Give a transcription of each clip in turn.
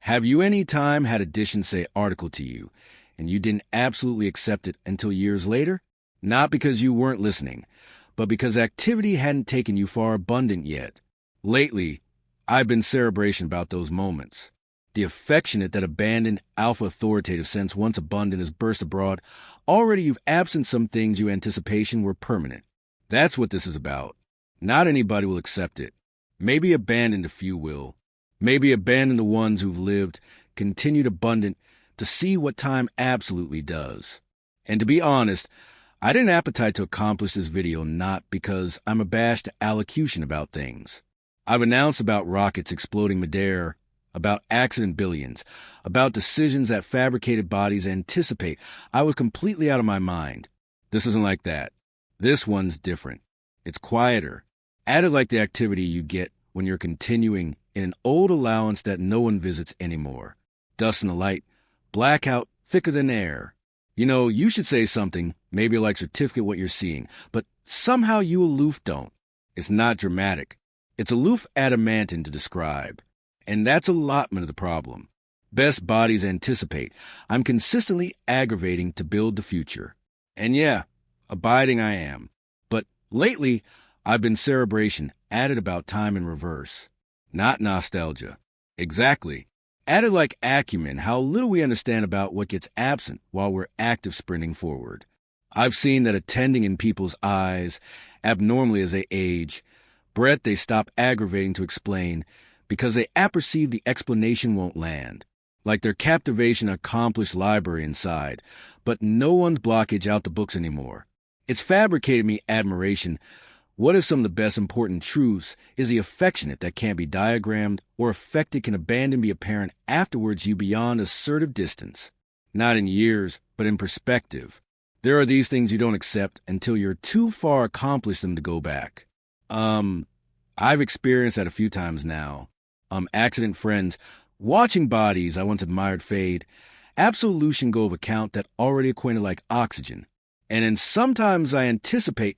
Have you any time had Edition say article to you, and you didn't absolutely accept it until years later? Not because you weren't listening, but because activity hadn't taken you far abundant yet. Lately, I've been cerebration about those moments. The affectionate that abandoned alpha authoritative sense once abundant has burst abroad. Already you've absent some things you anticipation were permanent. That's what this is about. Not anybody will accept it. Maybe abandoned a few will. Maybe abandon the ones who've lived, continued abundant, to see what time absolutely does. And to be honest, I didn't appetite to accomplish this video not because I'm abashed to allocution about things. I've announced about rockets exploding midair, about accident billions, about decisions that fabricated bodies anticipate. I was completely out of my mind. This isn't like that. This one's different. It's quieter, added like the activity you get when you're continuing in an old allowance that no one visits anymore. Dust in the light, blackout, thicker than air. You know, you should say something, maybe like certificate what you're seeing, but somehow you aloof don't. It's not dramatic. It's aloof adamantine to describe. And that's allotment of the problem. Best bodies anticipate. I'm consistently aggravating to build the future. And yeah, abiding I am. But lately, I've been cerebration, added about time in reverse. Not nostalgia. Exactly. Added like acumen, how little we understand about what gets absent while we're active sprinting forward. I've seen that attending in people's eyes, abnormally as they age, breath they stop aggravating to explain, because they apperceive the explanation won't land, like their captivation accomplished library inside, but no one's blockage out the books anymore. It's fabricated me admiration. What if some of the best important truths is the affectionate that can't be diagrammed or affected can abandon be apparent afterwards you beyond assertive distance? Not in years, but in perspective. There are these things you don't accept until you're too far accomplished them to go back. I've experienced that a few times now. Accident friends, watching bodies I once admired fade, absolution go of account that already acquainted like oxygen. And then sometimes I anticipate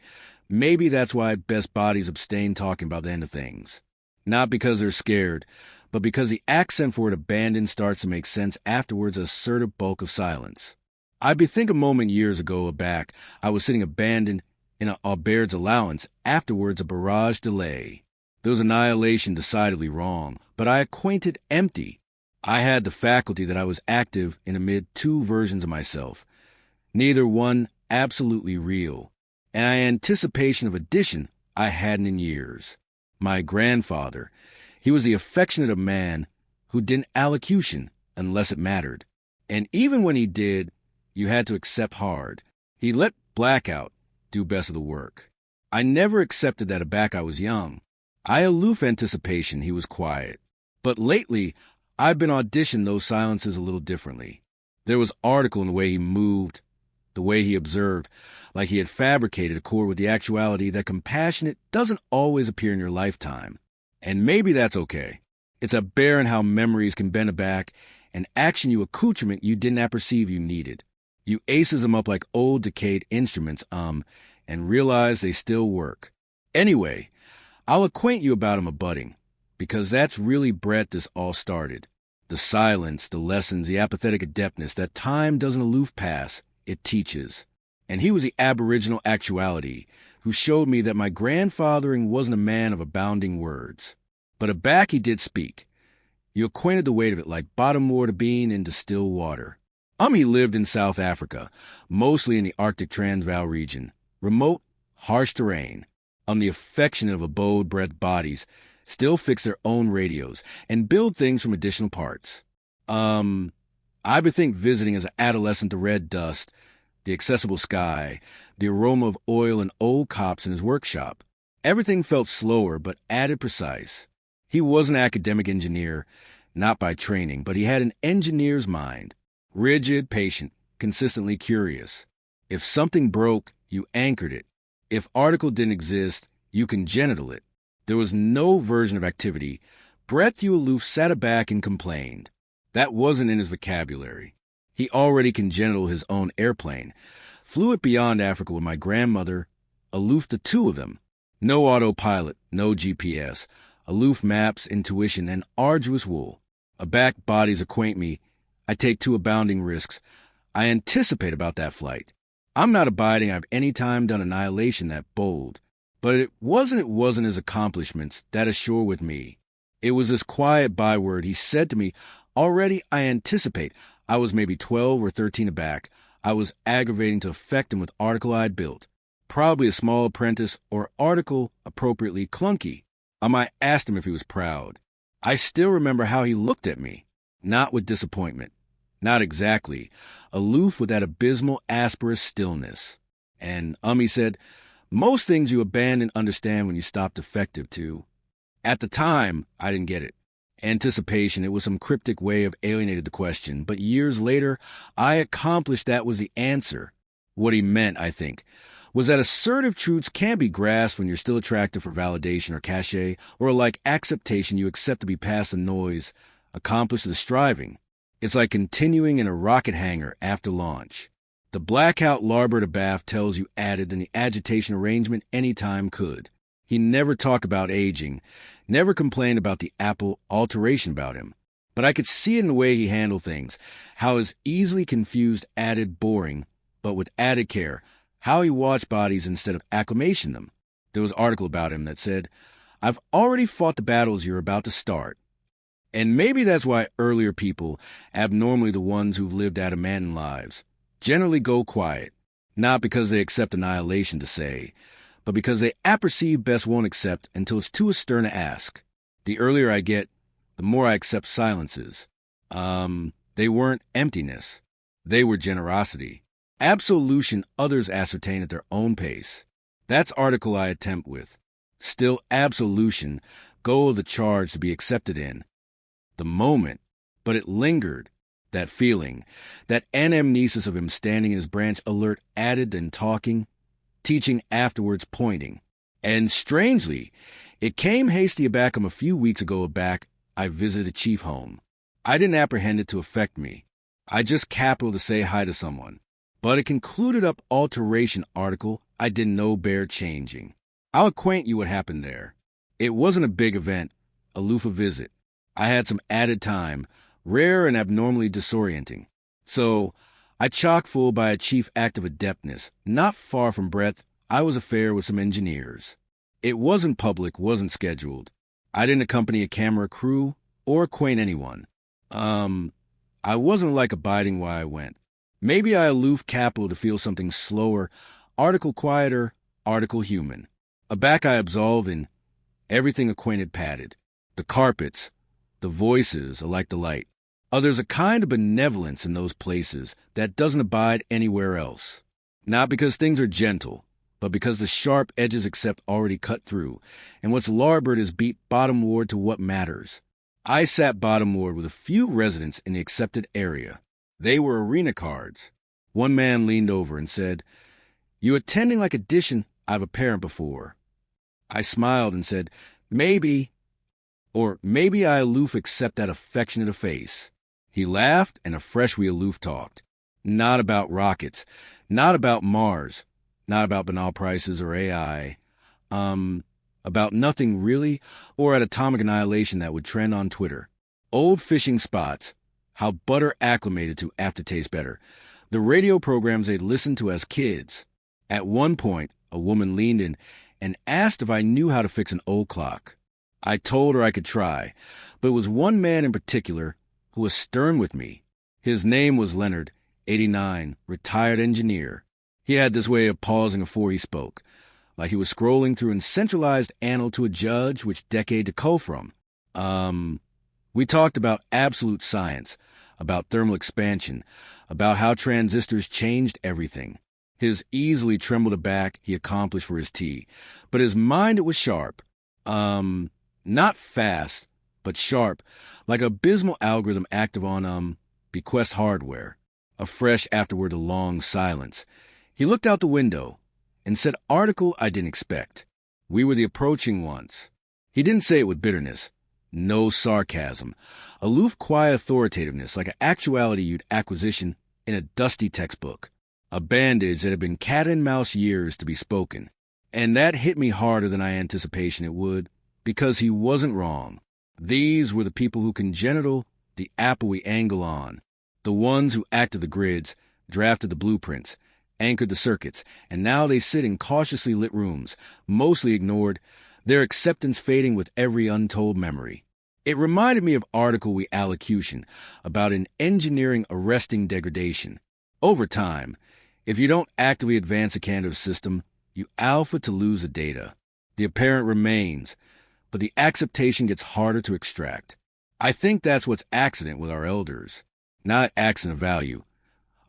maybe that's why best bodies abstain talking about the end of things. Not because they're scared, but because the accent for it abandoned starts to make sense afterwards, assertive bulk of silence. I bethink a moment years ago back, I was sitting abandoned in a Aubaird's allowance, afterwards a barrage delay. There was annihilation decidedly wrong, but I acquainted empty. I had the faculty that I was active in amid two versions of myself, neither one absolutely real, and I anticipation of addition I hadn't in years. My grandfather, he was the affectionate of man who didn't allocution unless it mattered, and even when he did, you had to accept hard. He let blackout do best of the work. I never accepted that aback I was young. I aloof anticipation he was quiet. But lately, I've been auditioned those silences a little differently. There was article in the way he moved, the way he observed, like he had fabricated a core with the actuality that compassionate doesn't always appear in your lifetime. And maybe that's okay. It's a barren how memories can bend aback and action you accoutrement you didn't apperceive you needed. You aces them up like old decayed instruments, and realize they still work. Anyway, I'll acquaint you about him abutting, because that's really Brett this all started. The silence, the lessons, the apathetic adeptness that time doesn't aloof pass, it teaches. And he was the aboriginal actuality who showed me that my grandfathering wasn't a man of abounding words. But aback he did speak. You acquainted the weight of it like bottom water being into still water. He lived in South Africa, mostly in the Arctic Transvaal region. Remote, harsh terrain. The affectionate of abode-bred bodies still fix their own radios and build things from additional parts. I bethink visiting as an adolescent the red dust, the accessible sky, the aroma of oil and old cops in his workshop. Everything felt slower but added precise. He was an academic engineer, not by training, but he had an engineer's mind. Rigid, patient, consistently curious. If something broke, you anchored it. If article didn't exist, you congenital it. There was no version of activity. Brett you aloof sat aback and complained. That wasn't in his vocabulary. He already congenital his own airplane. Flew it beyond Africa with my grandmother. Aloof the two of them. No autopilot, no GPS. Aloof maps, intuition, and arduous wool. Aback bodies acquaint me. I take two abounding risks. I anticipate about that flight. I'm not abiding I've any time done annihilation that bold. But it wasn't his accomplishments that ashore with me. It was this quiet byword he said to me. Already I anticipate. I was maybe 12 or 13 aback. I was aggravating to affect him with article I'd built. Probably a small apprentice or article appropriately clunky. I might asked him if he was proud. I still remember how he looked at me. Not with disappointment. Not exactly. Aloof with that abysmal asperous stillness. And he said, most things you abandon understand when you stopped effective to. At the time, I didn't get it. Anticipation, it was some cryptic way of alienating the question, but years later, I accomplished that was the answer. What he meant, I think, was that assertive truths can't be grasped when you're still attractive for validation or cachet, or like acceptation you accept to be past the noise, accomplished the striving. It's like continuing in a rocket hangar after launch. The blackout larboard abaft tells you added than the agitation arrangement any time could. He never talked about aging, never complained about the Apple alteration about him. But I could see it in the way he handled things, how his easily confused added boring, but with added care, how he watched bodies instead of acclamation them. There was an article about him that said, I've already fought the battles you're about to start. And maybe that's why earlier people, abnormally the ones who've lived adamantine lives, generally go quiet, not because they accept annihilation to say, but because they apperceive best won't accept until it's too astern to ask. The earlier I get, the more I accept silences. They weren't emptiness. They were generosity. Absolution others ascertain at their own pace. That's article I attempt with. Still absolution, go of the charge to be accepted in. The moment, but it lingered. That feeling, that anamnesis of him standing in his branch alert added then talking, teaching afterwards pointing. And strangely, it came hasty aback him a few weeks ago back I visited Chief home. I didn't apprehend it to affect me. I just capital to say hi to someone. But it concluded up alteration article I didn't know bear changing. I'll acquaint you what happened there. It wasn't a big event, aloof a visit. I had some added time, rare and abnormally disorienting. So, I chock full by a chief act of adeptness. Not far from breath, I was affair with some engineers. It wasn't public, wasn't scheduled. I didn't accompany a camera crew or acquaint anyone. I wasn't like abiding why I went. Maybe I aloof capital to feel something slower, article quieter, article human. Aback I absolve in everything acquainted padded. The carpets, the voices are like the light. There's a kind of benevolence in those places that doesn't abide anywhere else. Not because things are gentle, but because the sharp edges accept already cut through, and what's larboard is beat bottomward to what matters. I sat bottomward with a few residents in the accepted area. They were arena cards. One man leaned over and said, You attending like addition I've a parent before. I smiled and said, Maybe. Or maybe I aloof accept that affectionate a face. He laughed, and afresh we aloof talked. Not about rockets, not about Mars, not about banal prices or AI. About nothing really, or at atomic annihilation that would trend on Twitter. Old fishing spots, how butter acclimated to aftertaste better. The radio programs they'd listened to as kids. At one point, a woman leaned in and asked if I knew how to fix an old clock. I told her I could try, but it was one man in particular who was stern with me. His name was Leonard, 89, retired engineer. He had this way of pausing afore he spoke, like he was scrolling through a centralized annal to adjudge which decade to cull from. We talked about absolute science, about thermal expansion, about how transistors changed everything. His easily trembled aback he accomplished for his tea, but his mind it was sharp. Not fast, but sharp, like abysmal algorithm active on, bequest hardware. Afresh afterward a long silence. He looked out the window and said article I didn't expect. We were the approaching ones. He didn't say it with bitterness. No sarcasm. Aloof quiet authoritativeness like an actuality you'd acquisition in a dusty textbook. A bandage that had been cat and mouse years to be spoken. And that hit me harder than I anticipation it would, because he wasn't wrong. These were the people who congenital the apple we angle on, the ones who acted the grids, drafted the blueprints, anchored the circuits, and now they sit in cautiously lit rooms, mostly ignored, their acceptance fading with every untold memory. It reminded me of an article we allocution about an engineering arresting degradation. Over time, if you don't actively advance a candidate system, you alpha to lose the data. The apparent remains, but the acceptation gets harder to extract. I think that's what's accident with our elders. Not accident of value.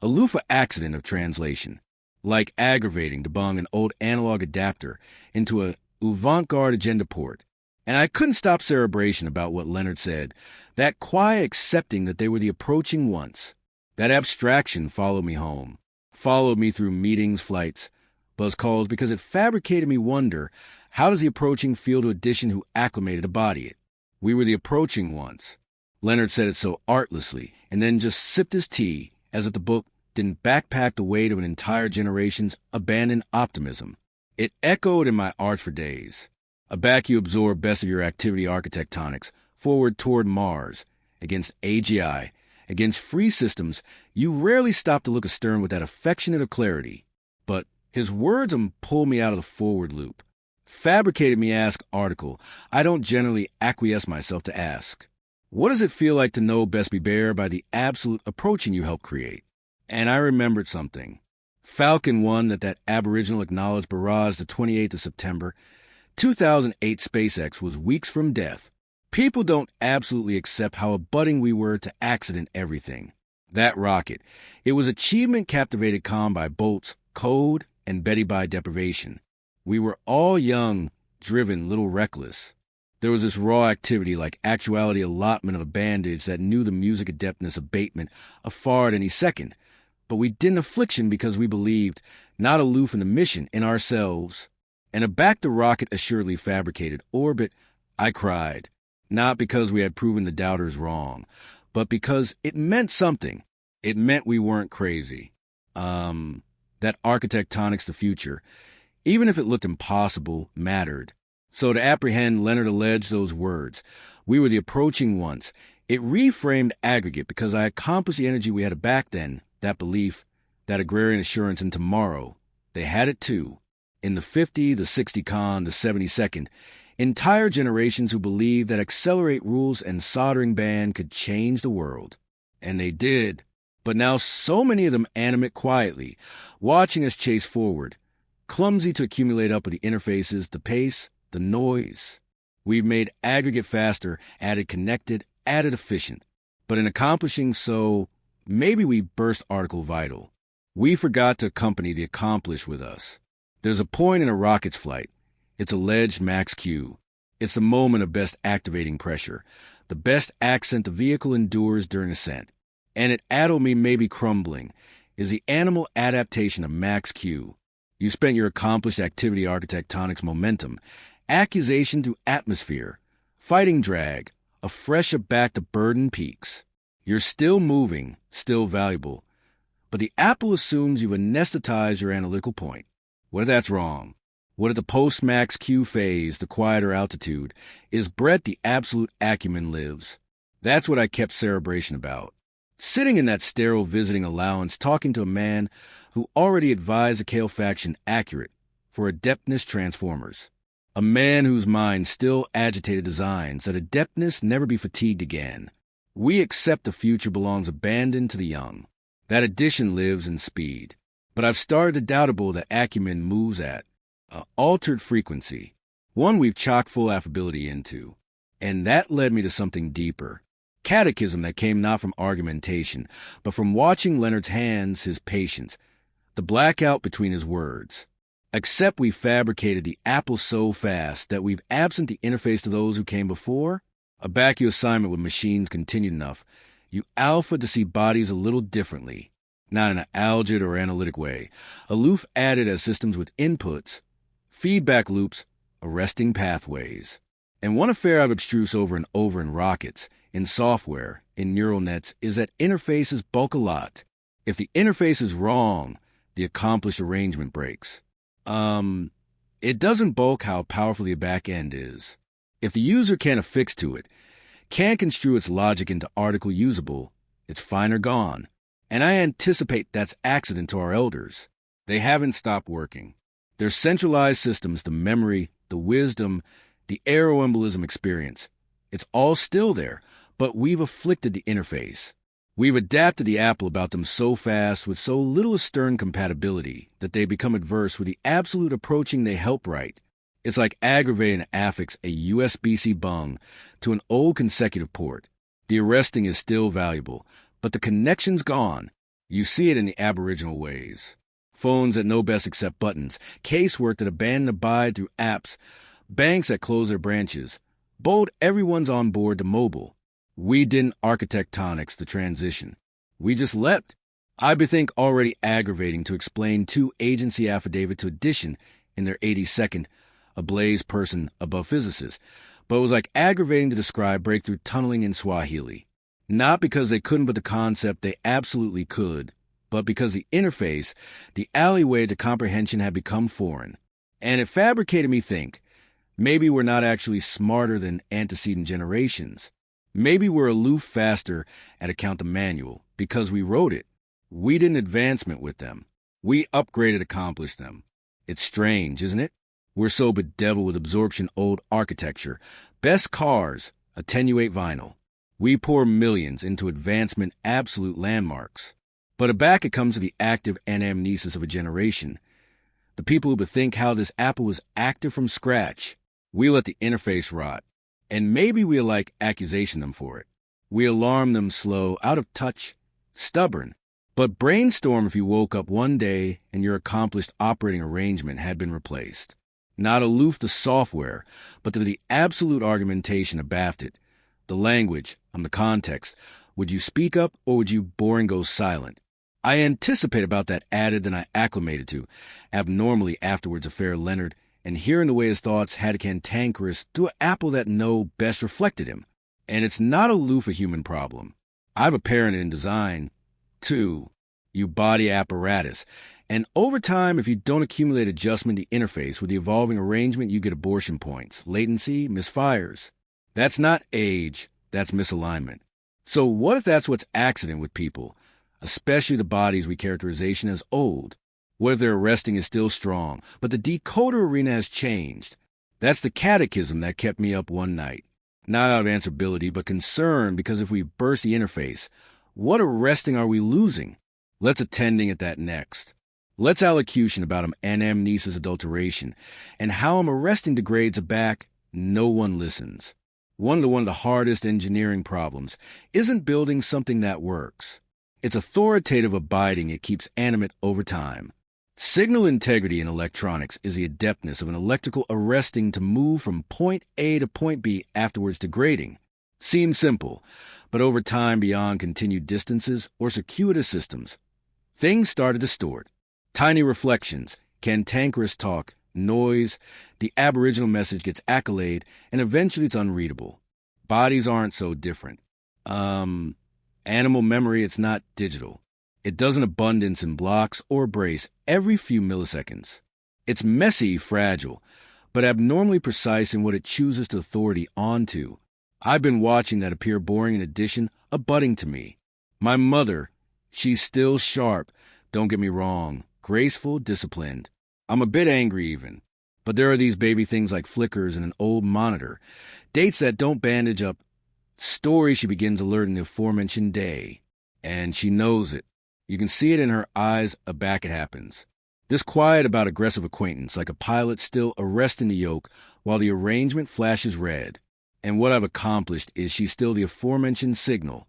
A loofah accident of translation. Like aggravating to bung an old analog adapter into a avant-garde agenda port. And I couldn't stop cerebration about what Leonard said. That quiet accepting that they were the approaching once. That abstraction followed me home. Followed me through meetings, flights, buzz calls, because it fabricated me wonder, how does the approaching feel to a Dishon who acclimated to body it? We were the approaching once. Leonard said it so artlessly, and then just sipped his tea, as if the book didn't backpack the weight of an entire generation's abandoned optimism. It echoed in my art for days. A back you absorb best of your activity architectonics, forward toward Mars, against AGI, against free systems, you rarely stop to look astern with that affectionate of clarity. But his words pull me out of the forward loop. Fabricated me ask article, I don't generally acquiesce myself to ask. What does it feel like to know best be bare by the absolute approaching you helped create? And I remembered something. Falcon 1 that Aboriginal acknowledged barrage the 28th of September, 2008 SpaceX was weeks from death. People don't absolutely accept how abutting we were to accident everything. That rocket, it was achievement captivated calm by bolts, code, and Betty by deprivation. We were all young, driven, little reckless. There was this raw activity like actuality allotment of a bandage that knew the music adeptness abatement afar at any second. But we didn't affliction because we believed, not aloof in the mission, in ourselves. And aback the rocket assuredly fabricated orbit, I cried. Not because we had proven the doubters wrong, but because it meant something. It meant we weren't crazy. That architectonics the future, even if it looked impossible, mattered. So to apprehend, Leonard alleged those words. We were the approaching once. It reframed aggregate because I accomplished the energy we had back then, that belief, that agrarian assurance in tomorrow. They had it too. In the 50, the 60 con, the 72nd, entire generations who believed that accelerate rules and soldering band could change the world. And they did. But now so many of them animate quietly, watching us chase forward, clumsy to accumulate up with the interfaces, the pace, the noise. We've made aggregate faster, added connected, added efficient. But in accomplishing so, maybe we burst article vital. We forgot to accompany the accomplished with us. There's a point in a rocket's flight. It's alleged max Q. It's the moment of best activating pressure, the best accent the vehicle endures during ascent. And it addled me maybe crumbling, is the animal adaptation of max Q. You spent your accomplished activity architectonics momentum, accusation to atmosphere, fighting drag, a fresh aback to burden peaks. You're still moving, still valuable. But the apple assumes you've anesthetized your analytical point. What if that's wrong? What if the post-max Q phase, the quieter altitude, is Brett the absolute acumen lives? That's what I kept cerebration about. Sitting in that sterile visiting allowance talking to a man who already advised the Kale faction accurate for adeptness transformers. A man whose mind still agitated designs that adeptness never be fatigued again. We accept the future belongs abandoned to the young. That addition lives in speed. But I've started to doubtable that acumen moves at an altered frequency, one we've chock full affability into. And that led me to something deeper. Catechism that came not from argumentation, but from watching Leonard's hands, his patience, the blackout between his words. Except we fabricated the apple so fast that we've absent the interface to those who came before. A back you assignment with machines continued enough. You alpha to see bodies a little differently, not in an algid or analytic way. Aloof added as systems with inputs, feedback loops, arresting pathways. And one affair I've abstrused over and over in rockets, in software, in neural nets, is that interfaces bulk a lot. If the interface is wrong, the accomplished arrangement breaks. It doesn't bulk how powerful the back end is. If the user can't affix to it, can't construe its logic into article usable, it's fine or gone. And I anticipate that's accident to our elders. They haven't stopped working. Their centralized systems, the memory, the wisdom, the aeroembolism experience, it's all still there, but we've afflicted the interface. We've adapted the apple about them so fast with so little stern compatibility that they become adverse with the absolute approaching they help write. It's like aggravating to affix a USB-C bung to an old consecutive port. The arresting is still valuable, but the connection's gone. You see it in the aboriginal ways. Phones that know best accept buttons, casework that abandon abide through apps, banks that close their branches. Bold everyone's on board to mobile. We didn't architectonics the transition. We just leapt. I bethink already aggravating to explain two agency affidavit to addition in their 82nd, a blaze person above physicists, but it was like aggravating to describe breakthrough tunneling in Swahili. Not because they couldn't but the concept they absolutely could, but because the interface, the alleyway to comprehension had become foreign. And it fabricated me think, maybe we're not actually smarter than antecedent generations. Maybe we're aloof faster at account the manual, because we wrote it. We didn't advancement with them. We upgraded accomplished them. It's strange, isn't it? We're so bedeviled with absorption old architecture. Best cars, attenuate vinyl. We pour millions into advancement absolute landmarks. But aback it comes to the active anamnesis of a generation. The people who bethink how this apple was active from scratch. We let the interface rot. And maybe we like accusation them for it. We alarm them slow, out of touch, stubborn. But brainstorm if you woke up one day and your accomplished operating arrangement had been replaced. Not aloof to software, but to the absolute argumentation abaft it. The language, the context. Would you speak up or would you boring go silent? I anticipate about that added than I acclimated to, abnormally afterwards a fair Leonard, and hearing the way his thoughts had a cantankerous through an apple that no best reflected him. And it's not aloof a human problem. I've a parent in design, too. You body apparatus. And over time, if you don't accumulate adjustment the interface with the evolving arrangement, you get abortion points, latency, misfires. That's not age, that's misalignment. So what if that's what's accident with people, especially the bodies we characterization as old? What if their arresting is still strong, but the decoder arena has changed? That's the catechism that kept me up one night. Not out of answerability, but concern, because if we burst the interface, what arresting are we losing? Let's attending at that next. Let's allocution about anamnesis adulteration, and how arresting degrades aback, no one listens. One of the hardest engineering problems isn't building something that works. It's authoritative abiding it keeps animate over time. Signal integrity in electronics is the adeptness of an electrical arresting to move from point A to point B afterwards degrading. Seems simple, but over time beyond continued distances or circuitous systems, things start to distort. Tiny reflections, cantankerous talk, noise, the aboriginal message gets accolade, and eventually it's unreadable. Bodies aren't so different. Animal memory, it's not digital. It doesn't abundance in blocks or brace every few milliseconds. It's messy, fragile, but abnormally precise in what it chooses to authority onto. I've been watching that appear boring in addition, abutting to me. My mother, she's still sharp, don't get me wrong, graceful, disciplined. I'm a bit angry even. But there are these baby things like flickers and an old monitor, dates that don't bandage up, stories she begins alerting the aforementioned day. And she knows it. You can see it in her eyes aback it happens. This quiet about aggressive acquaintance, like a pilot still arresting the yoke while the arrangement flashes red. And what I've accomplished is she's still the aforementioned signal,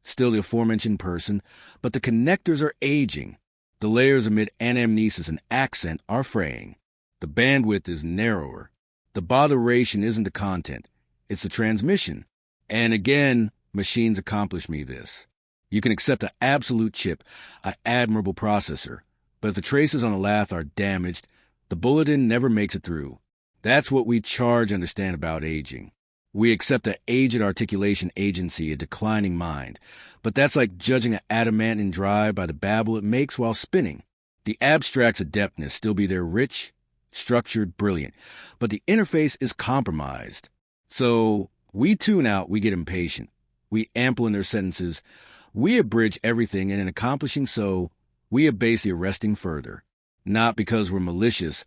still the aforementioned person, but the connectors are aging. The layers amid anamnesis and accent are fraying. The bandwidth is narrower. The botheration isn't the content, it's the transmission. And again, machines accomplish me this. You can accept an absolute chip, an admirable processor, but if the traces on the lath are damaged, the bulletin never makes it through. That's what we charge and understand about aging. We accept an aged articulation agency, a declining mind, but that's like judging an adamantine drive by the babble it makes while spinning. The abstract's adeptness still be there rich, structured, brilliant, but the interface is compromised. So We tune out, we get impatient. We ample in their sentences. We abridge everything, and in accomplishing so, we abase the arresting further. Not because we're malicious,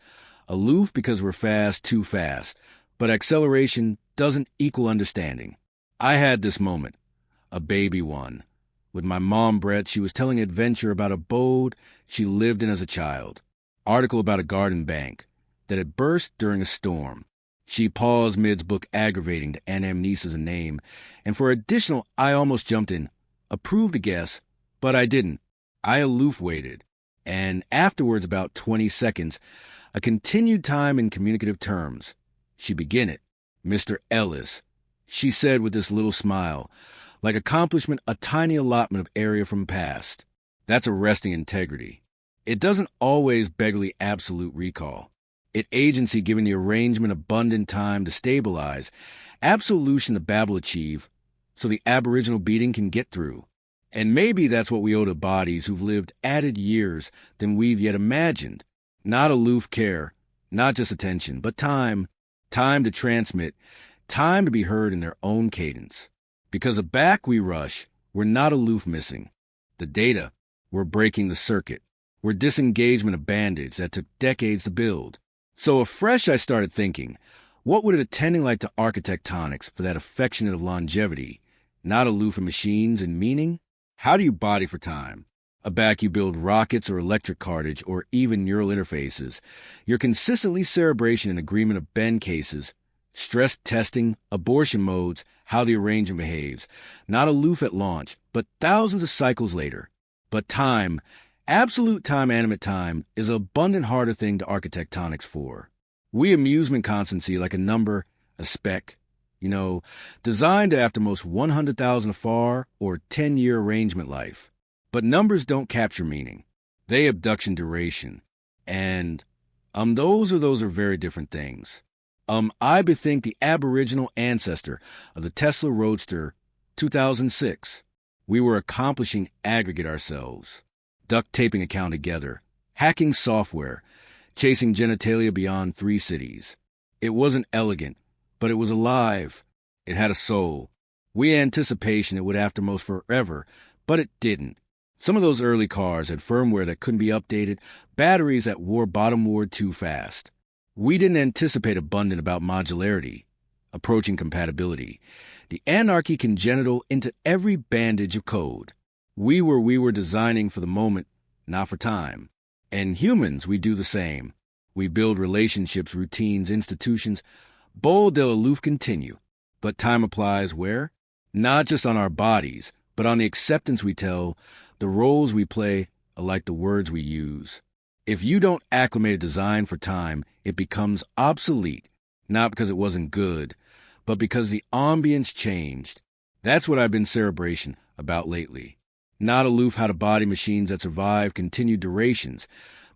aloof because we're fast, too fast. But acceleration doesn't equal understanding. I had this moment, a baby one. With my mom, Brett, she was telling an adventure about a abode she lived in as a child. Article about a garden bank that had burst during a storm. She paused mid-book, aggravating to anamnesis a name, and for additional, I almost jumped in. Approved a guess, but I didn't. I aloof waited, and afterwards, about 20 seconds, a continued time in communicative terms. She began it. Mr. Ellis, she said with this little smile, like accomplishment, a tiny allotment of area from past. That's arresting integrity. It doesn't always beggarly absolute recall. It agency giving the arrangement abundant time to stabilize, absolution the babble achieve, so the aboriginal beating can get through. And maybe that's what we owe to bodies who've lived added years than we've yet imagined. Not aloof care, not just attention, but time to transmit, time to be heard in their own cadence. Because aback we rush, we're not aloof missing. The data, we're breaking the circuit. We're disengagement a bandage that took decades to build. So afresh I started thinking, what would it attending like to architectonics for that affectionate of longevity, not aloof in machines and meaning? How do you body for time? Aback you build rockets or electric cartage or even neural interfaces. You're consistently cerebration and agreement of bend cases, stress testing, abortion modes, how the arrangement behaves. Not aloof at launch, but thousands of cycles later. But time, absolute time, animate time, is an abundant harder thing to architectonics for. We amusement constancy like a number, a spec, designed to after most 100,000 afar or 10-year arrangement life. But numbers don't capture meaning. They abduction duration. And, those are very different things. I bethink the aboriginal ancestor of the Tesla Roadster, 2006. We were accomplishing aggregate ourselves, duct taping account together, hacking software, chasing genitalia beyond 3 cities. It wasn't elegant, but it was alive. It had a soul. We had anticipation it would aftermost forever, but it didn't. Some of those early cars had firmware that couldn't be updated, batteries that wore bottom-ward too fast. We didn't anticipate abundant about modularity, approaching compatibility, the anarchy congenital into every bandage of code. We were designing for the moment, not for time. And humans, we do the same. We build relationships, routines, institutions. Bold del aloof continue. But time applies where? Not just on our bodies, but on the acceptance we tell, the roles we play, alike the words we use. If you don't acclimate a design for time, it becomes obsolete, not because it wasn't good, but because the ambience changed. That's what I've been cerebration about lately. Not aloof how to body machines that survive continued durations,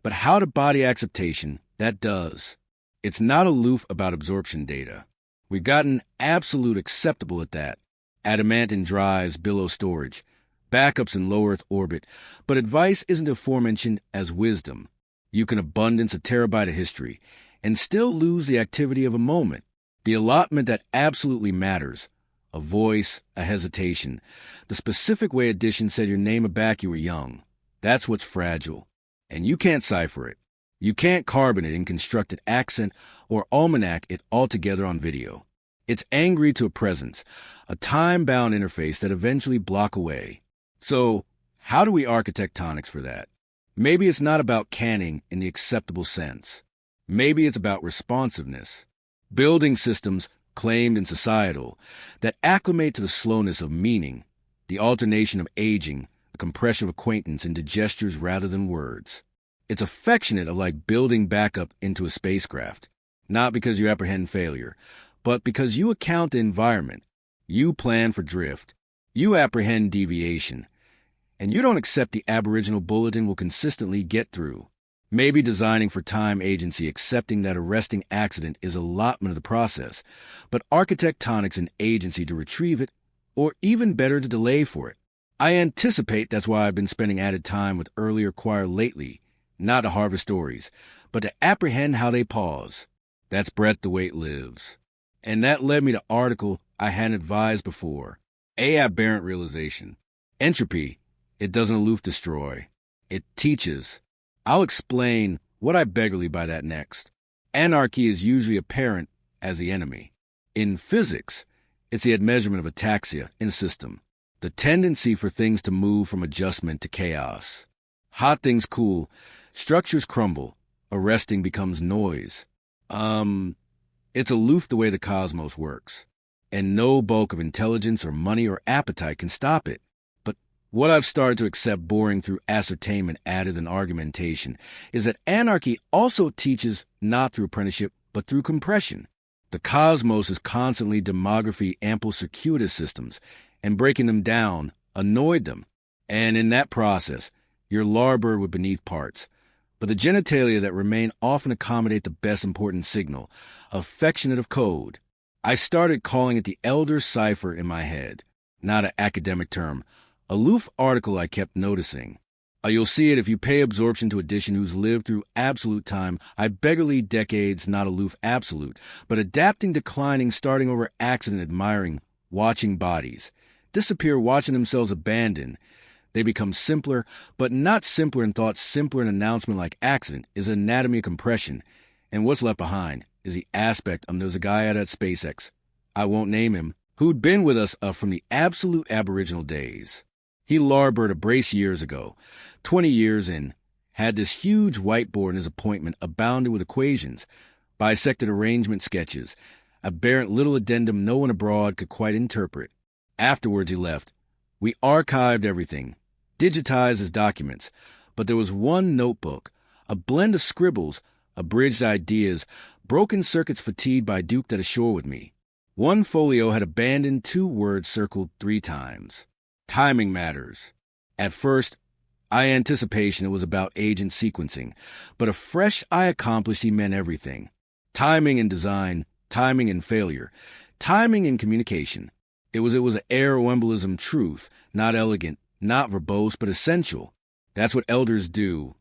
but how to body acceptation that does. It's not aloof about absorption data. We've gotten absolute acceptable at that. Adamantine drives, billow storage, backups in low Earth orbit, but advice isn't aforementioned as wisdom. You can abundance a terabyte of history and still lose the activity of a moment, the allotment that absolutely matters, a voice, a hesitation, the specific way addition said your name aback you were young. That's what's fragile, and you can't cipher it. You can't carbon it in constructed accent or almanac it altogether on video. It's angry to a presence, a time-bound interface that eventually block away. So, how do we architectonics for that? Maybe it's not about canning in the acceptable sense. Maybe it's about responsiveness. Building systems claimed and societal that acclimate to the slowness of meaning, the alternation of aging, the compression of acquaintance into gestures rather than words. It's affectionate of like building back up into a spacecraft, not because you apprehend failure, but because you account the environment. You plan for drift. You apprehend deviation. And you don't accept the aboriginal bulletin will consistently get through. Maybe designing for time agency, accepting that arresting accident is allotment of the process, but architectonics and agency to retrieve it, or even better to delay for it. I anticipate that's why I've been spending added time with earlier choir lately, not to harvest stories, but to apprehend how they pause. That's Brett the way it lives. And that led me to article I hadn't advised before. A. Aberrant realization. Entropy. It doesn't aloof destroy. It teaches. I'll explain what I beggarly by that next. Anarchy is usually apparent as the enemy. In physics, it's the measurement of ataxia in a system. The tendency for things to move from adjustment to chaos. Hot things cool, structures crumble, arresting becomes noise. It's aloof the way the cosmos works, and no bulk of intelligence or money or appetite can stop it. But what I've started to accept boring through ascertainment added and argumentation is that anarchy also teaches not through apprenticeship, but through compression. The cosmos is constantly demography ample circuitous systems, and breaking them down annoyed them. And in that process, you're larboard with beneath parts. But the genitalia that remain often accommodate the best important signal, affectionate of code. I started calling it the elder cipher in my head, not an academic term. A Loof article I kept noticing. You'll see it if you pay absorption to addition who's lived through absolute time. I beggarly decades, not aloof absolute, but adapting, declining, starting over accident, admiring, watching bodies. Disappear, watching themselves abandon. They become simpler, but not simpler in thought, simpler in announcement like accident, is anatomy of compression. And what's left behind is the aspect of there's a guy out at SpaceX, I won't name him, who'd been with us from the absolute aboriginal days. He larboard a brace years ago, 20 years in, had this huge whiteboard in his appointment abounded with equations, bisected arrangement sketches, aberrant little addendum no one abroad could quite interpret. Afterwards he left. We archived everything, digitized his documents, but there was one notebook, a blend of scribbles, abridged ideas, broken circuits fatigued by Duke that ashore with me. One folio had abandoned 2 words circled 3 times. Timing matters. At first, I anticipation it was about agent sequencing, but a fresh I accomplished he meant everything. Timing in design, timing in failure, timing in communication. It was an aeroembolism truth, not elegant, not verbose, but essential. That's what elders do,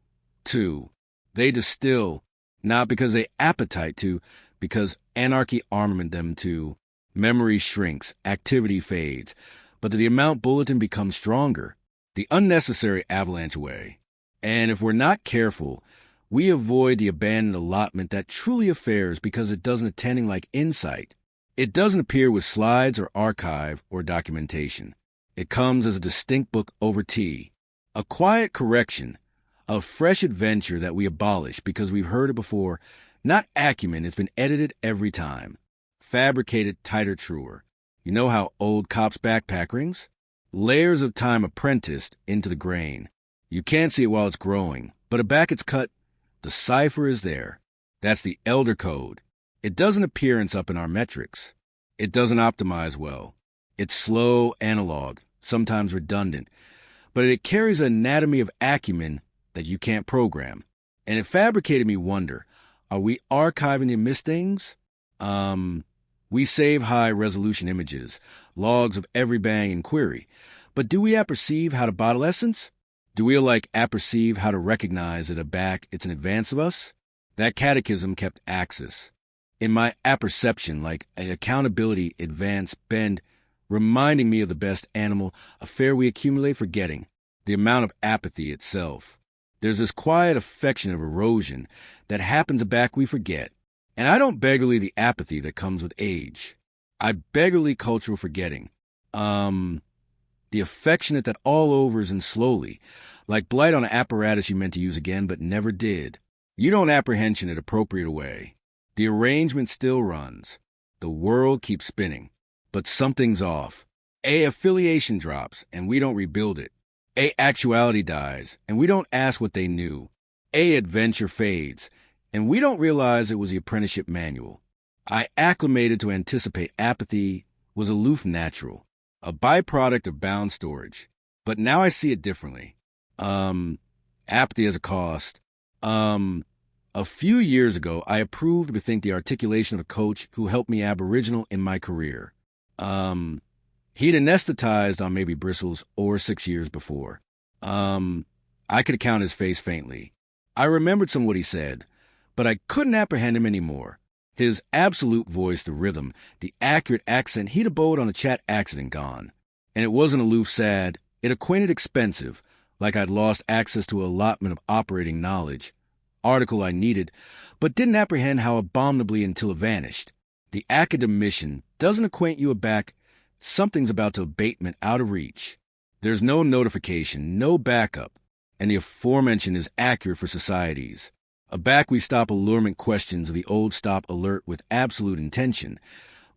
too. They distill, not because they appetite to, because anarchy armament them to. Memory shrinks, activity fades, but the amount bulletin becomes stronger, the unnecessary avalanche away. And if we're not careful, we avoid the abandoned allotment that truly affairs because it doesn't attending like insight. It doesn't appear with slides or archive or documentation. It comes as a distinct book over tea, a quiet correction, a fresh adventure that we abolish because we've heard it before. Not acumen, it's been edited every time. Fabricated tighter, truer. You know how old cops' backpack rings? Layers of time apprenticed into the grain. You can't see it while it's growing, but a back it's cut, the cipher is there. That's the elder code. It doesn't appearance up in our metrics. It doesn't optimize well. It's slow, analog, sometimes redundant, but it carries an anatomy of acumen that you can't program. And it fabricated me wonder, are we archiving the missed things? We save high-resolution images, logs of every bang and query, but do we apperceive how to bottle essence? Do we apperceive how to recognize that it's in advance of us? That catechism kept axis. In my apperception, like an accountability advance bend, reminding me of the best animal, a fare we accumulate forgetting, the amount of apathy itself. There's this quiet affection of erosion that happens back we forget. And I don't beggarly the apathy that comes with age. I beggarly cultural forgetting. The affectionate that all overs and slowly, like blight on an apparatus you meant to use again but never did. You don't apprehension it appropriate away. The arrangement still runs. The world keeps spinning. But something's off. A affiliation drops, and we don't rebuild it. A actuality dies, and we don't ask what they knew. A adventure fades, and we don't realize it was the apprenticeship manual. I acclimated to anticipate apathy was aloof natural, a byproduct of bound storage. But now I see it differently. Apathy as a cost. A few years ago, I approved to think the articulation of a coach who helped me aboriginal in my career. He'd anesthetized on maybe bristles or 6 years before. I could account his face faintly. I remembered some of what he said, but I couldn't apprehend him anymore. His absolute voice, the rhythm, the accurate accent, he'd abode on a chat accident gone. And it wasn't aloof sad, it acquainted expensive, like I'd lost access to an allotment of operating knowledge. Article I needed, but didn't apprehend how abominably until it vanished. The academician doesn't acquaint you aback, something's about to abatement out of reach. There's no notification, no backup, and the aforementioned is accurate for societies. Aback we stop allurement questions of the old stop alert with absolute intention.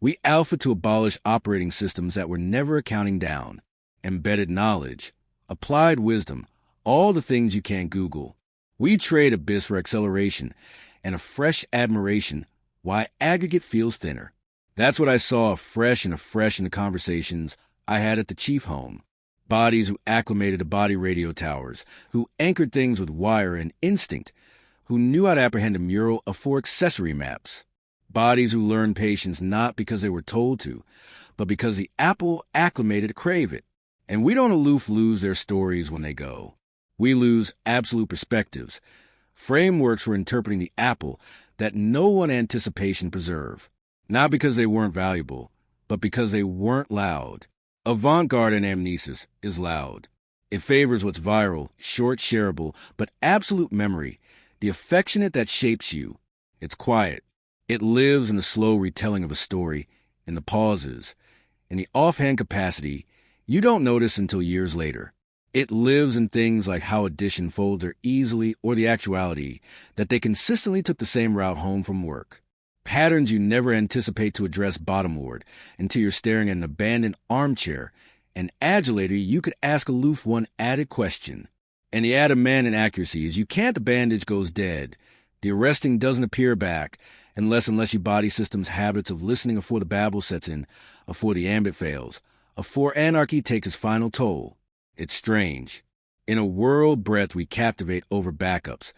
We alpha to abolish operating systems that were never accounting down. Embedded knowledge, applied wisdom, all the things you can't Google. We trade abyss for acceleration and a fresh admiration why aggregate feels thinner. That's what I saw afresh in the conversations I had at the chief home. Bodies who acclimated to body radio towers, who anchored things with wire and instinct, who knew how to apprehend a mural of 4 accessory maps. Bodies who learned patience not because they were told to, but because the apple acclimated to crave it. And we don't aloof lose their stories when they go. We lose absolute perspectives, frameworks for interpreting the apple that no one anticipation preserve. Not because they weren't valuable, but because they weren't loud. Avant-garde and amnesis is loud. It favors what's viral, short shareable, but absolute memory, the affectionate that shapes you. It's quiet. It lives in the slow retelling of a story, in the pauses, in the offhand capacity you don't notice until years later. It lives in things like how addition folds their easily or the actuality that they consistently took the same route home from work. Patterns you never anticipate to address bottomward until you're staring at an abandoned armchair. An adulator you could ask aloof one added question. And the added man in accuracy is you can't the bandage goes dead. The arresting doesn't appear back unless your body system's habits of listening afore the babble sets in, afore the ambit fails, afore anarchy takes its final toll. It's strange. In a world breadth we captivate over backups.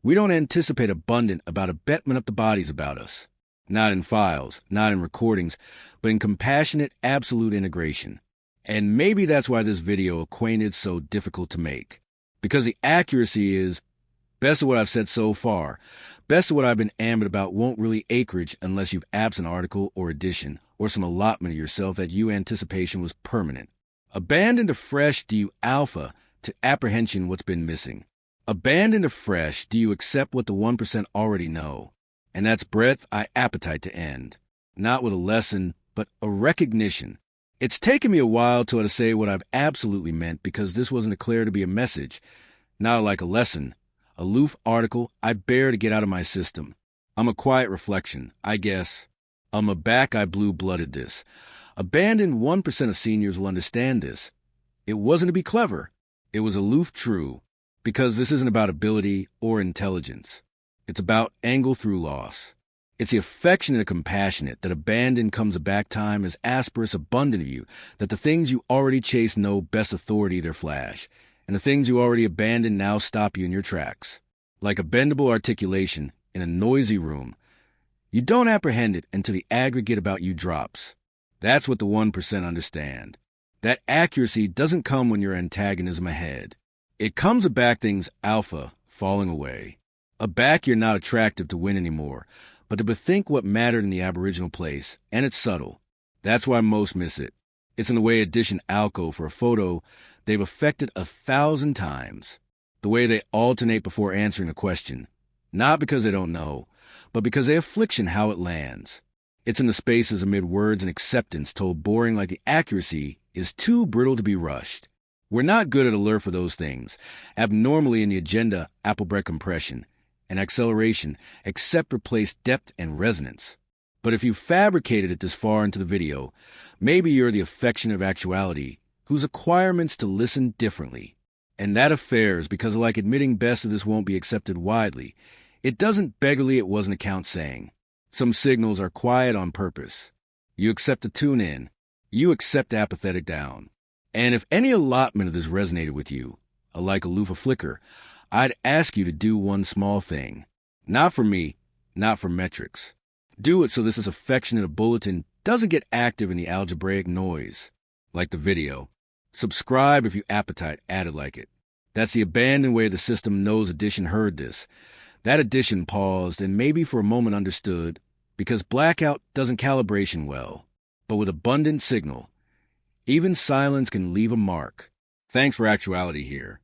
We don't anticipate abundant about abetment up the bodies about us. Not in files, not in recordings, but in compassionate, absolute integration. And maybe that's why this video acquainted so difficult to make. Because the accuracy is, best of what I've said so far, best of what I've been ambit about won't really acreage unless you've absent article or edition, or some allotment of yourself that you anticipation was permanent. Abandoned afresh do you alpha to apprehension what's been missing. Abandoned afresh do you accept what the 1% already know. And that's breadth I appetite to end. Not with a lesson, but a recognition. It's taken me a while to say what I've absolutely meant because this wasn't declared to be a message, not like a lesson. Aloof article I bear to get out of my system. I'm a quiet reflection, I guess. I'm a back I blue-blooded this. Abandoned 1% of seniors will understand this. It wasn't to be clever. It was aloof true, because this isn't about ability or intelligence. It's about angle through loss. It's the affectionate and compassionate that abandon comes a back time as asperus abundant of you, that the things you already chase know best authority their flash, and the things you already abandoned now stop you in your tracks. Like a bendable articulation in a noisy room, you don't apprehend it until the aggregate about you drops. That's what the 1% understand. That accuracy doesn't come when your antagonism ahead. It comes aback things alpha falling away. Aback you're not attractive to win anymore, but to bethink what mattered in the aboriginal place, and it's subtle. That's why most miss it. It's in the way addition alco for a photo they've affected 1,000 times. The way they alternate before answering a question. Not because they don't know, but because they affliction how it lands. It's in the spaces amid words and acceptance told boring like the accuracy is too brittle to be rushed. We're not good at alert for those things. Abnormally in the agenda, applebread compression and acceleration, except replace depth and resonance. But if you fabricated it this far into the video, maybe you're the affection of actuality whose acquirements to listen differently. And that affair is because like admitting best of this won't be accepted widely, it doesn't beggarly it wasn't account saying. Some signals are quiet on purpose. You accept the tune in. You accept apathetic down. And if any allotment of this resonated with you, like a loofah flicker, I'd ask you to do one small thing. Not for me, not for metrics. Do it so this affectionate a bulletin doesn't get active in the algebraic noise. Like the video. Subscribe if you appetite added like it. That's the abandoned way the system knows addition heard this. That addition paused and maybe for a moment understood Because blackout doesn't calibration well. But with abundant signal, even silence can leave a mark. Thanks for Actuality here.